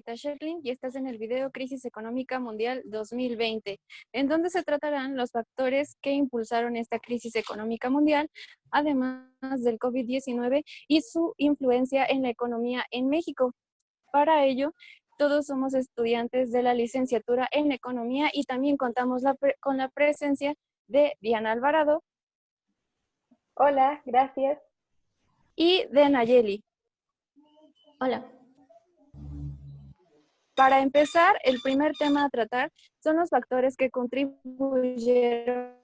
Margarita Sherlin y estás en el video Crisis Económica Mundial 2020, en donde se tratarán los factores que impulsaron esta crisis económica mundial, además del COVID-19 y su influencia en la economía en México. Para ello, todos somos estudiantes de la licenciatura en Economía y también contamos con la presencia de Diana Alvarado. Hola, gracias. Y de Nayeli. Hola. Para empezar, el primer tema a tratar son los factores que contribuyeron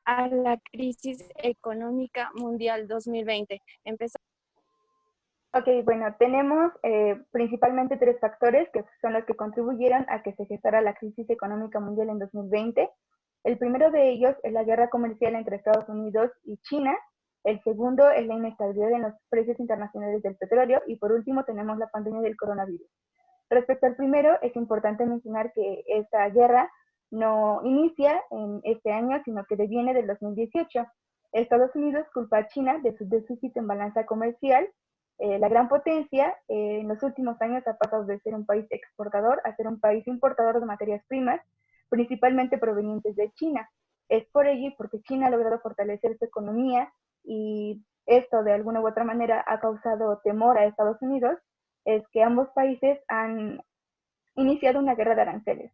a la crisis económica mundial 2020. Empezamos. Ok, bueno, tenemos principalmente tres factores que son los que contribuyeron a que se gestara la crisis económica mundial en 2020. El primero de ellos es la guerra comercial entre Estados Unidos y China. El segundo es la inestabilidad en los precios internacionales del petróleo. Y por último tenemos la pandemia del coronavirus. Respecto al primero, es importante mencionar que esta guerra no inicia en este año, sino que deviene del 2018. Estados Unidos culpa a China de su déficit en balanza comercial. La gran potencia en los últimos años ha pasado de ser un país exportador a ser un país importador de materias primas, principalmente provenientes de China. Es por ello y porque China ha logrado fortalecer su economía y esto de alguna u otra manera ha causado temor a Estados Unidos, es que ambos países han iniciado una guerra de aranceles.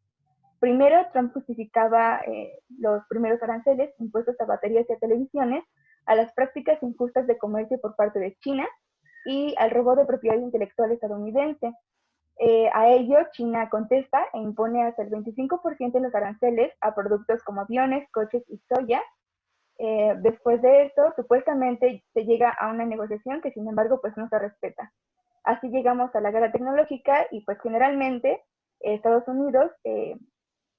Primero, Trump justificaba los primeros aranceles impuestos a baterías y a televisiones a las prácticas injustas de comercio por parte de China y al robo de propiedad intelectual estadounidense. A ello, China contesta e impone hasta el 25% de los aranceles a productos como aviones, coches y soya. Después de esto, supuestamente se llega a una negociación que, sin embargo, pues no se respeta. Así llegamos a la guerra tecnológica y pues generalmente Estados Unidos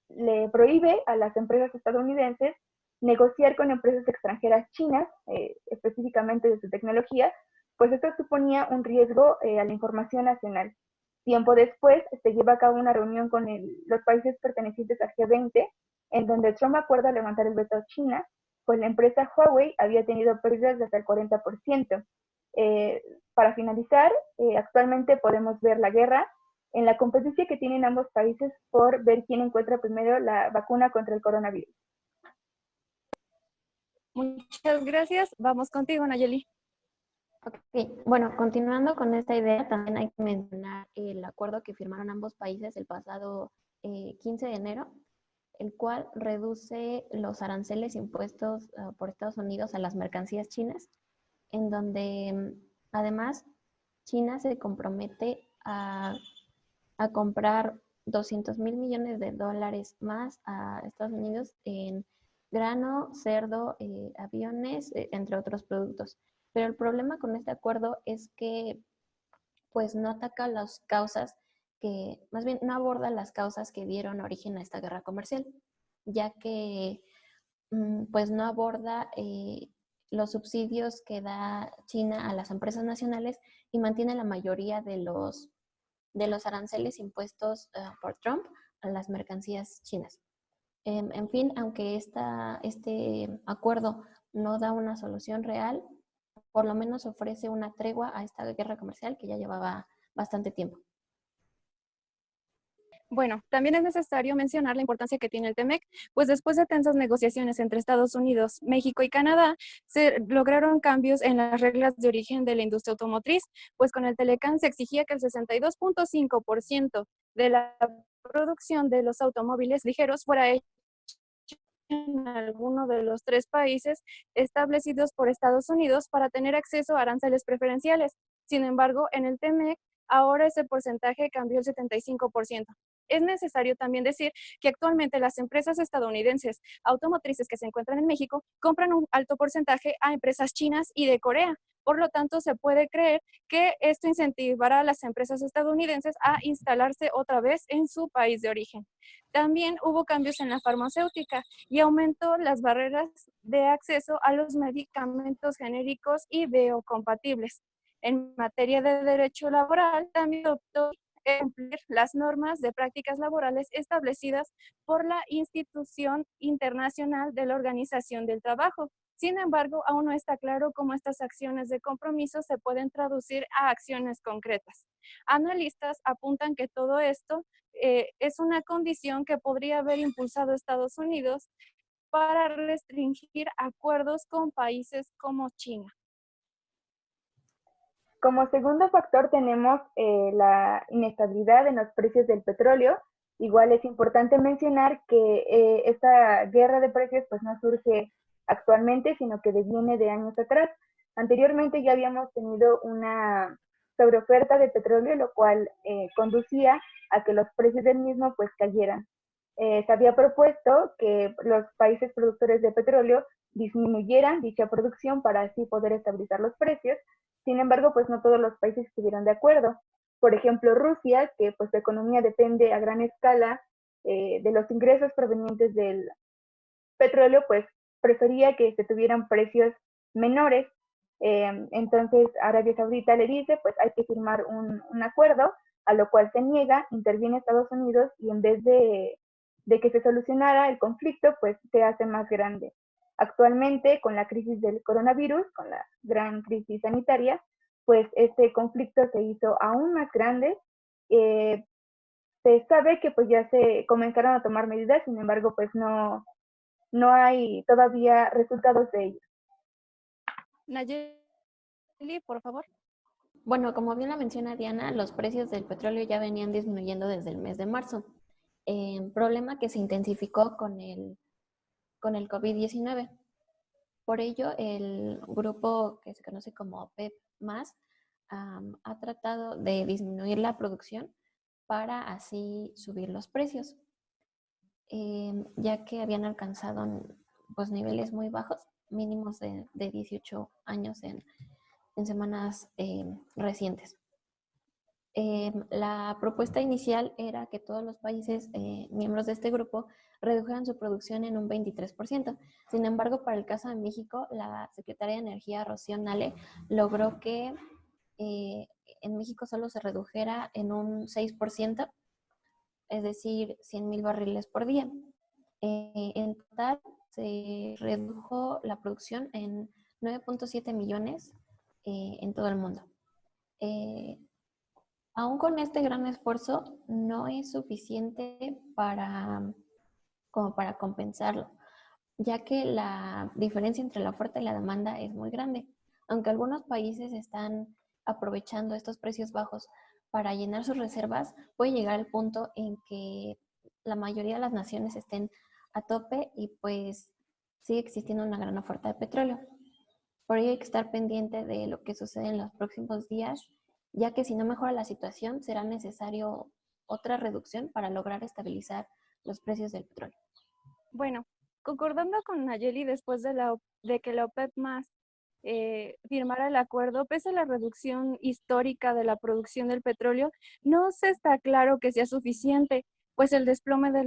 le prohíbe a las empresas estadounidenses negociar con empresas extranjeras chinas, específicamente de su tecnología, pues esto suponía un riesgo a la información nacional. Tiempo después se lleva a cabo una reunión con los países pertenecientes al G20, en donde Trump acuerda levantar el veto a China, pues la empresa Huawei había tenido pérdidas de hasta el 40%. Para finalizar, actualmente podemos ver la guerra en la competencia que tienen ambos países por ver quién encuentra primero la vacuna contra el coronavirus. Muchas gracias. Vamos contigo, Nayeli. Okay. Bueno, continuando con esta idea, también hay que mencionar el acuerdo que firmaron ambos países el pasado 15 de enero, el cual reduce los aranceles impuestos por Estados Unidos a las mercancías chinas, en donde además China se compromete a comprar 200,000 millones de dólares más a Estados Unidos en grano, cerdo, aviones, entre otros productos. Pero el problema con este acuerdo es que pues no ataca las causas que, más bien no aborda las causas que dieron origen a esta guerra comercial, ya que pues no aborda los subsidios que da China a las empresas nacionales y mantiene la mayoría de los aranceles impuestos por Trump a las mercancías chinas. En fin, aunque este acuerdo no da una solución real, por lo menos ofrece una tregua a esta guerra comercial que ya llevaba bastante tiempo. Bueno, también es necesario mencionar la importancia que tiene el TEMEC, pues después de tensas negociaciones entre Estados Unidos, México y Canadá, se lograron cambios en las reglas de origen de la industria automotriz, pues con el Telecán se exigía que el 62.5% de la producción de los automóviles ligeros fuera hecho en alguno de los tres países establecidos por Estados Unidos para tener acceso a aranceles preferenciales. Sin embargo, en el TEMEC, ahora ese porcentaje cambió al 75%. Es necesario también decir que actualmente las empresas estadounidenses automotrices que se encuentran en México compran un alto porcentaje a empresas chinas y de Corea. Por lo tanto, se puede creer que esto incentivará a las empresas estadounidenses a instalarse otra vez en su país de origen. También hubo cambios en la farmacéutica y aumentó las barreras de acceso a los medicamentos genéricos y biocompatibles. En materia de derecho laboral, también adoptó cumplir las normas de prácticas laborales establecidas por la Institución Internacional de la Organización del Trabajo. Sin embargo, aún no está claro cómo estas acciones de compromiso se pueden traducir a acciones concretas. Analistas apuntan que todo esto es una condición que podría haber impulsado Estados Unidos para restringir acuerdos con países como China. Como segundo factor tenemos la inestabilidad en los precios del petróleo. Igual es importante mencionar que esta guerra de precios pues no surge actualmente, sino que viene de años atrás. Anteriormente ya habíamos tenido una sobreoferta de petróleo, lo cual conducía a que los precios del mismo pues cayeran. Se había propuesto que los países productores de petróleo disminuyeran dicha producción para así poder estabilizar los precios. Sin embargo, pues no todos los países estuvieron de acuerdo. Por ejemplo, Rusia, que pues su economía depende a gran escala de los ingresos provenientes del petróleo, pues prefería que se tuvieran precios menores. Entonces Arabia Saudita le dice, pues hay que firmar un acuerdo, a lo cual se niega, interviene Estados Unidos y en vez de que se solucionara el conflicto, pues se hace más grande. Actualmente, con la crisis del coronavirus, con la gran crisis sanitaria, pues este conflicto se hizo aún más grande. Se sabe que pues ya se comenzaron a tomar medidas, sin embargo, pues no hay todavía resultados de ello. Nayeli, por favor. Bueno, como bien la menciona Diana, los precios del petróleo ya venían disminuyendo desde el mes de marzo. Problema que se intensificó con el COVID-19. Por ello, el grupo que se conoce como OPEP+, ha tratado de disminuir la producción para así subir los precios, ya que habían alcanzado pues, niveles muy bajos, mínimos de 18 años en semanas recientes. La propuesta inicial era que todos los países miembros de este grupo redujeran su producción en un 23%. Sin embargo, para el caso de México, la secretaria de Energía, Rocío Nale, logró que en México solo se redujera en un 6%, es decir, 100,000 barriles por día. En total, se redujo la producción en 9.7 millones en todo el mundo. Aún con este gran esfuerzo, no es suficiente como para compensarlo, ya que la diferencia entre la oferta y la demanda es muy grande. Aunque algunos países están aprovechando estos precios bajos para llenar sus reservas, puede llegar el punto en que la mayoría de las naciones estén a tope y pues sigue existiendo una gran oferta de petróleo. Por ello hay que estar pendiente de lo que sucede en los próximos días, ya que si no mejora la situación, será necesario otra reducción para lograr estabilizar los precios del petróleo. Bueno, concordando con Nayeli, después de que la OPEP+ firmara el acuerdo, pese a la reducción histórica de la producción del petróleo, no se está claro que sea suficiente, pues el desplome de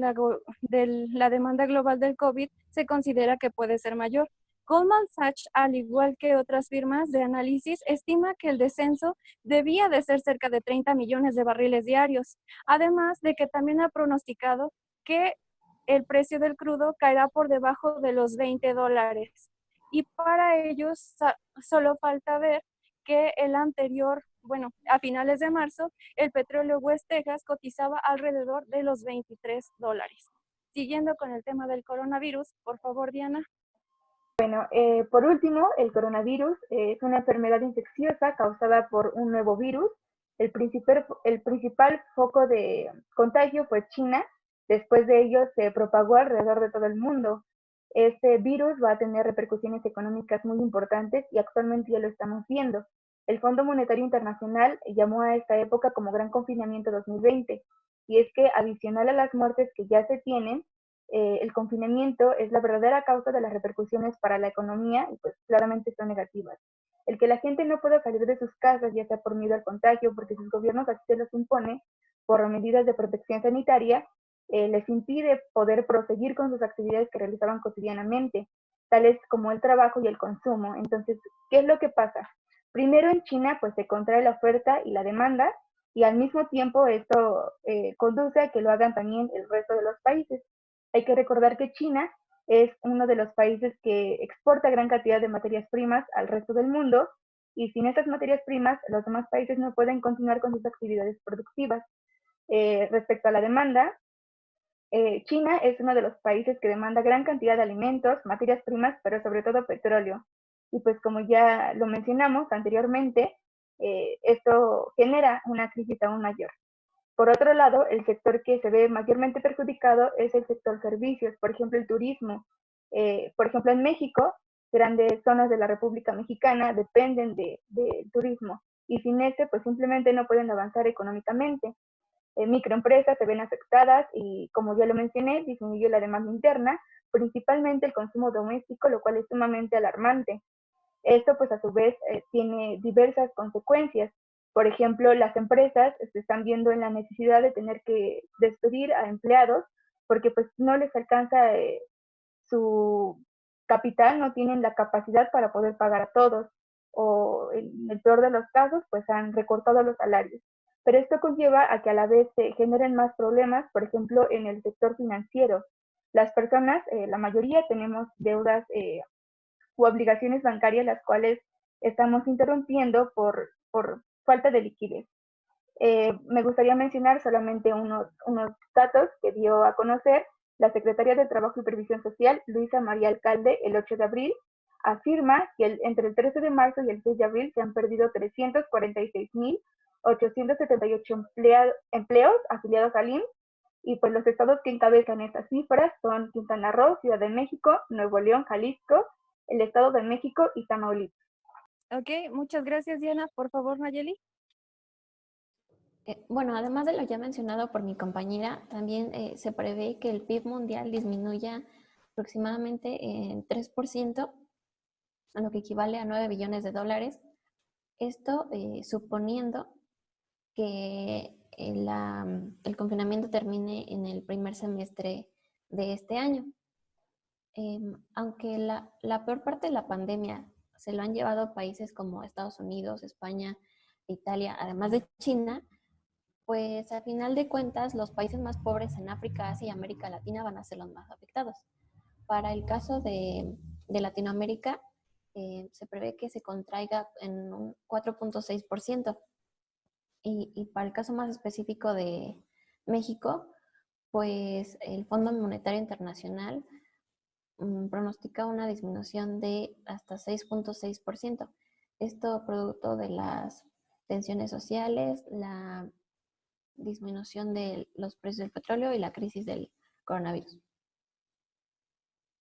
la demanda global del COVID se considera que puede ser mayor. Goldman Sachs, al igual que otras firmas de análisis, estima que el descenso debía de ser cerca de 30 millones de barriles diarios, además de que también ha pronosticado que el precio del crudo caerá por debajo de los $20. Y para ellos solo falta ver que el anterior, bueno, a finales de marzo, el petróleo West Texas cotizaba alrededor de los $23. Siguiendo con el tema del coronavirus, por favor, Diana. Bueno, por último, el coronavirus es una enfermedad infecciosa causada por un nuevo virus. El principal foco de contagio fue China. Después de ello se propagó alrededor de todo el mundo. Este virus va a tener repercusiones económicas muy importantes y actualmente ya lo estamos viendo. El Fondo Monetario Internacional llamó a esta época como Gran Confinamiento 2020, y es que adicional a las muertes que ya se tienen, el confinamiento es la verdadera causa de las repercusiones para la economía y pues claramente son negativas. El que la gente no pueda salir de sus casas, ya sea por miedo al contagio, porque sus gobiernos así se los impone, por medidas de protección sanitaria, les impide poder proseguir con sus actividades que realizaban cotidianamente, tales como el trabajo y el consumo. Entonces, ¿qué es lo que pasa? Primero en China, pues se contrae la oferta y la demanda, y al mismo tiempo esto conduce a que lo hagan también el resto de los países. Hay que recordar que China es uno de los países que exporta gran cantidad de materias primas al resto del mundo, y sin esas materias primas los demás países no pueden continuar con sus actividades productivas. Respecto a la demanda, China es uno de los países que demanda gran cantidad de alimentos, materias primas, pero sobre todo petróleo. Y pues como ya lo mencionamos anteriormente, esto genera una crisis aún mayor. Por otro lado, el sector que se ve mayormente perjudicado es el sector servicios, por ejemplo, el turismo. Por ejemplo, en México, grandes zonas de la República Mexicana dependen del turismo, y sin este, pues simplemente no pueden avanzar económicamente. Microempresas se ven afectadas y, como ya lo mencioné, disminuyó la demanda interna, principalmente el consumo doméstico, lo cual es sumamente alarmante. Esto, pues a su vez, tiene diversas consecuencias. Por ejemplo, las empresas se están viendo en la necesidad de tener que despedir a empleados porque pues no les alcanza su capital, no tienen la capacidad para poder pagar a todos, o en el peor de los casos, pues han recortado los salarios. Pero esto conlleva a que a la vez se generen más problemas, por ejemplo, en el sector financiero. Las personas, la mayoría tenemos deudas u obligaciones bancarias, las cuales estamos interrumpiendo por falta de liquidez. Me gustaría mencionar solamente unos datos que dio a conocer la Secretaría de Trabajo y Previsión Social, Luisa María Alcalde, el 8 de abril. Afirma que entre el 13 de marzo y el 6 de abril se han perdido 346.878 empleos afiliados al IMSS, y pues los estados que encabezan estas cifras son Quintana Roo, Ciudad de México, Nuevo León, Jalisco, el Estado de México y Tamaulipas. Ok, muchas gracias, Diana. Por favor, Nayeli. Bueno, además de lo ya mencionado por mi compañera, también se prevé que el PIB mundial disminuya aproximadamente en 3%, a lo que equivale a 9 billones de dólares. Esto suponiendo que el confinamiento termine en el primer semestre de este año. Aunque la peor parte de la pandemia se lo han llevado países como Estados Unidos, España, Italia, además de China, pues a final de cuentas los países más pobres en África, Asia y América Latina van a ser los más afectados. Para el caso de Latinoamérica, se prevé que se contraiga en un 4.6%. Y para el caso más específico de México, pues el Fondo Monetario Internacional pronostica una disminución de hasta 6.6%. Esto producto de las tensiones sociales, la disminución de los precios del petróleo y la crisis del coronavirus.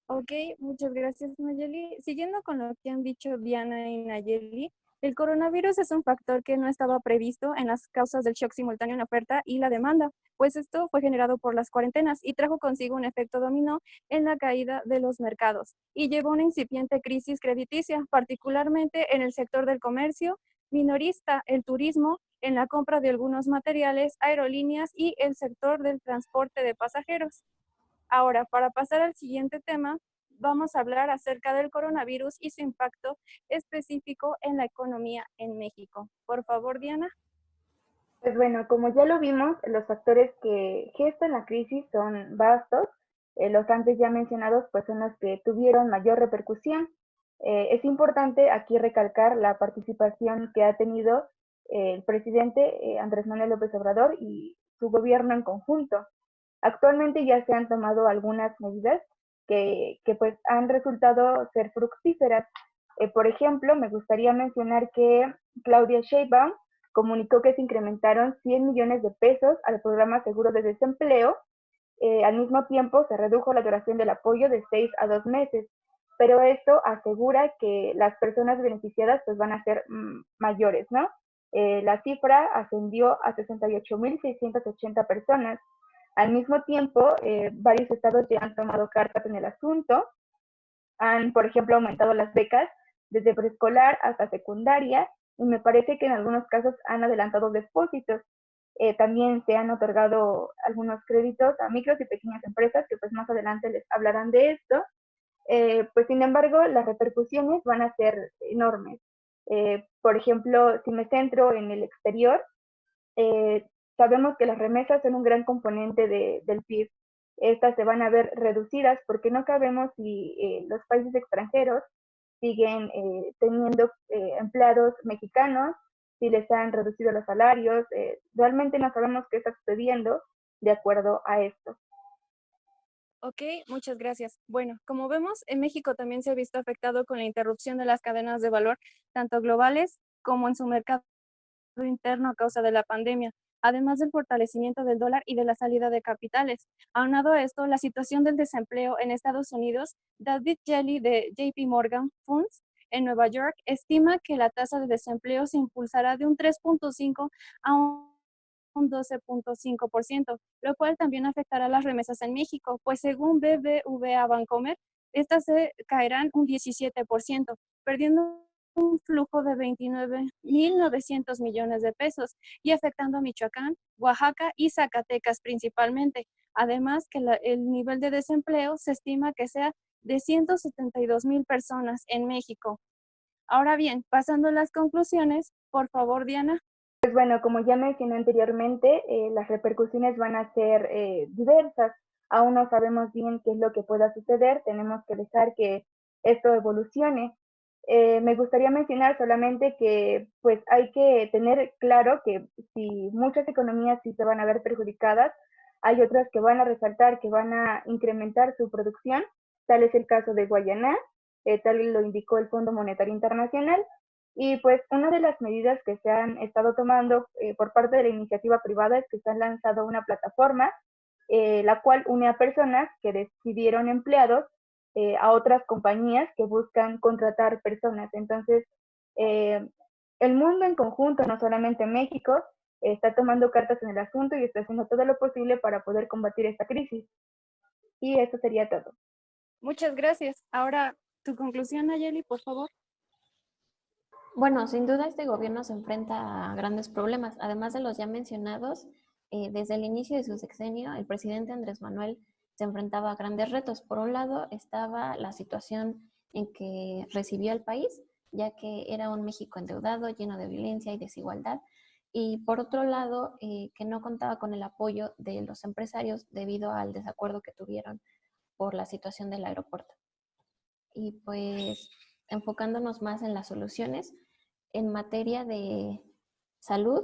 Ok, muchas gracias, Nayeli. Siguiendo con lo que han dicho Diana y Nayeli, el coronavirus es un factor que no estaba previsto en las causas del shock simultáneo en la oferta y la demanda, pues esto fue generado por las cuarentenas y trajo consigo un efecto dominó en la caída de los mercados y llevó a una incipiente crisis crediticia, particularmente en el sector del comercio minorista, el turismo, en la compra de algunos materiales, aerolíneas y el sector del transporte de pasajeros. Ahora, para pasar al siguiente tema, vamos a hablar acerca del coronavirus y su impacto específico en la economía en México. Por favor, Diana. Pues bueno, como ya lo vimos, los factores que gestan la crisis son vastos. Los antes ya mencionados pues son los que tuvieron mayor repercusión. Es importante aquí recalcar la participación que ha tenido el presidente Andrés Manuel López Obrador y su gobierno en conjunto. Actualmente ya se han tomado algunas medidas que pues han resultado ser fructíferas. Por ejemplo, me gustaría mencionar que Claudia Sheinbaum comunicó que se incrementaron 100 millones de pesos al programa Seguro de Desempleo. Al mismo tiempo, se redujo la duración del apoyo de 6 a 2 meses, pero esto asegura que las personas beneficiadas pues van a ser mayores, ¿no? La cifra ascendió a 68.680 personas. Al mismo tiempo, varios estados ya han tomado cartas en el asunto. Han, por ejemplo, aumentado las becas desde preescolar hasta secundaria, y me parece que en algunos casos han adelantado depósitos. También se han otorgado algunos créditos a micros y pequeñas empresas, que pues más adelante les hablarán de esto. Pues sin embargo, las repercusiones van a ser enormes. Por ejemplo, si me centro en el exterior, sabemos que las remesas son un gran componente del PIB. estas se van a ver reducidas porque no sabemos si los países extranjeros siguen teniendo empleados mexicanos, si les han reducido los salarios. Realmente no sabemos qué está sucediendo de acuerdo a esto. Ok, muchas gracias. Bueno, como vemos, en México también se ha visto afectado con la interrupción de las cadenas de valor, tanto globales como en su mercado interno a causa de la pandemia, además del fortalecimiento del dólar y de la salida de capitales. Aunado a esto, la situación del desempleo en Estados Unidos, David Jelly de JP Morgan Funds en Nueva York estima que la tasa de desempleo se impulsará de un 3.5 a un 12.5%, lo cual también afectará las remesas en México, pues según BBVA Bancomer, estas se caerán un 17%, perdiendo un flujo de 29.900 millones de pesos y afectando a Michoacán, Oaxaca y Zacatecas principalmente. Además, que el nivel de desempleo se estima que sea de 172,000 personas en México. Ahora bien, pasando a las conclusiones, por favor, Diana. Pues bueno, como ya mencioné anteriormente, las repercusiones van a ser diversas. Aún no sabemos bien qué es lo que pueda suceder. Tenemos que dejar que esto evolucione. Me gustaría mencionar solamente que pues hay que tener claro que si muchas economías sí se van a ver perjudicadas, hay otras que van a resaltar, que van a incrementar su producción. Tal es el caso de Guayana, tal lo indicó el Fondo Monetario Internacional. Y pues una de las medidas que se han estado tomando por parte de la iniciativa privada es que se han lanzado una plataforma, la cual une a personas que decidieron empleados a otras compañías que buscan contratar personas. Entonces, el mundo en conjunto, no solamente México, está tomando cartas en el asunto y está haciendo todo lo posible para poder combatir esta crisis. Y eso sería todo. Muchas gracias. Ahora, tu conclusión, Nayeli, por favor. Bueno, sin duda este gobierno se enfrenta a grandes problemas. Además de los ya mencionados, desde el inicio de su sexenio, el presidente Andrés Manuel se enfrentaba a grandes retos. Por un lado estaba la situación en que recibió al país, ya que era un México endeudado, lleno de violencia y desigualdad. Y por otro lado, que no contaba con el apoyo de los empresarios debido al desacuerdo que tuvieron por la situación del aeropuerto. Y pues enfocándonos más en las soluciones, en materia de salud,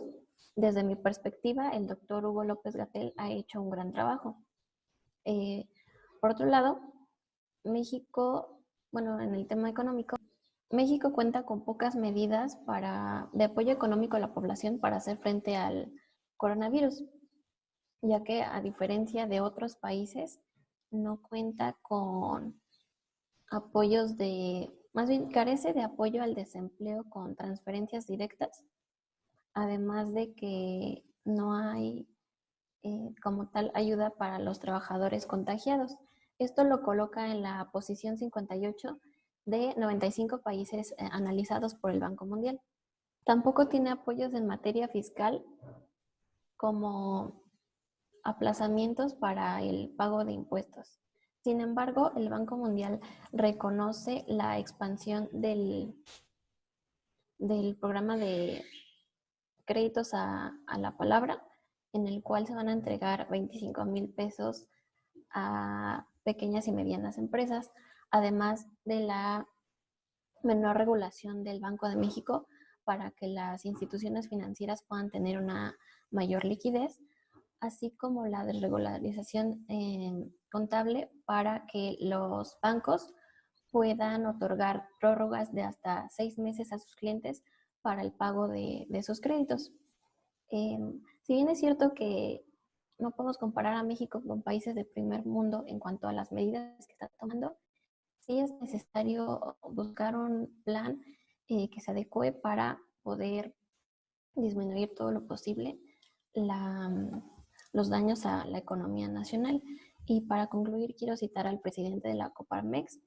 desde mi perspectiva, el doctor Hugo López-Gatell ha hecho un gran trabajo. Por otro lado, México, bueno, en el tema económico, México cuenta con pocas medidas de apoyo económico a la población para hacer frente al coronavirus, ya que a diferencia de otros países, no cuenta con apoyos más bien carece de apoyo al desempleo con transferencias directas, además de que no hay como tal ayuda para los trabajadores contagiados. Esto lo coloca en la posición 58 de 95 países analizados por el Banco Mundial. Tampoco tiene apoyos en materia fiscal como aplazamientos para el pago de impuestos. Sin embargo, el Banco Mundial reconoce la expansión del programa de créditos a la palabra, en el cual se van a entregar 25,000 pesos a pequeñas y medianas empresas, además de la menor regulación del Banco de México para que las instituciones financieras puedan tener una mayor liquidez, así como la desregularización contable para que los bancos puedan otorgar prórrogas de hasta 6 meses a sus clientes para el pago de sus créditos. Si bien es cierto que no podemos comparar a México con países de primer mundo en cuanto a las medidas que está tomando, sí es necesario buscar un plan que se adecue para poder disminuir todo lo posible los daños a la economía nacional. Y para concluir, quiero citar al presidente de la Coparmex,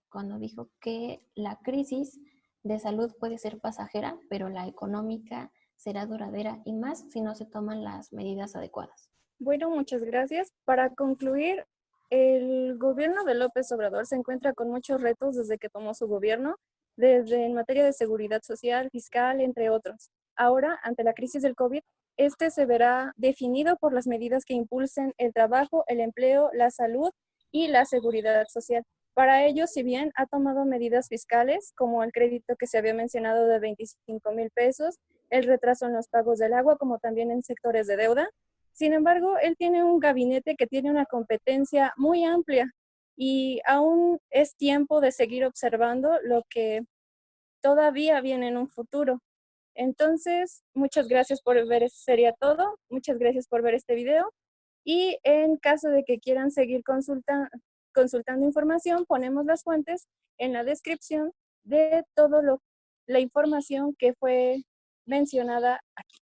cuando dijo que la crisis de salud puede ser pasajera, pero la económica será duradera y más si no se toman las medidas adecuadas. Bueno, muchas gracias. Para concluir, el gobierno de López Obrador se encuentra con muchos retos desde que tomó su gobierno, desde en materia de seguridad social, fiscal, entre otros. Ahora, ante la crisis del COVID, este se verá definido por las medidas que impulsen el trabajo, el empleo, la salud y la seguridad social. Para ello, si bien ha tomado medidas fiscales, como el crédito que se había mencionado de 25,000 pesos, el retraso en los pagos del agua, como también en sectores de deuda, sin embargo, él tiene un gabinete que tiene una competencia muy amplia y aún es tiempo de seguir observando lo que todavía viene en un futuro. Entonces, muchas gracias por ver, eso sería todo. Muchas gracias por ver este video. Y en caso de que quieran seguir consultando información, ponemos las fuentes en la descripción de todo la información que fue mencionada aquí.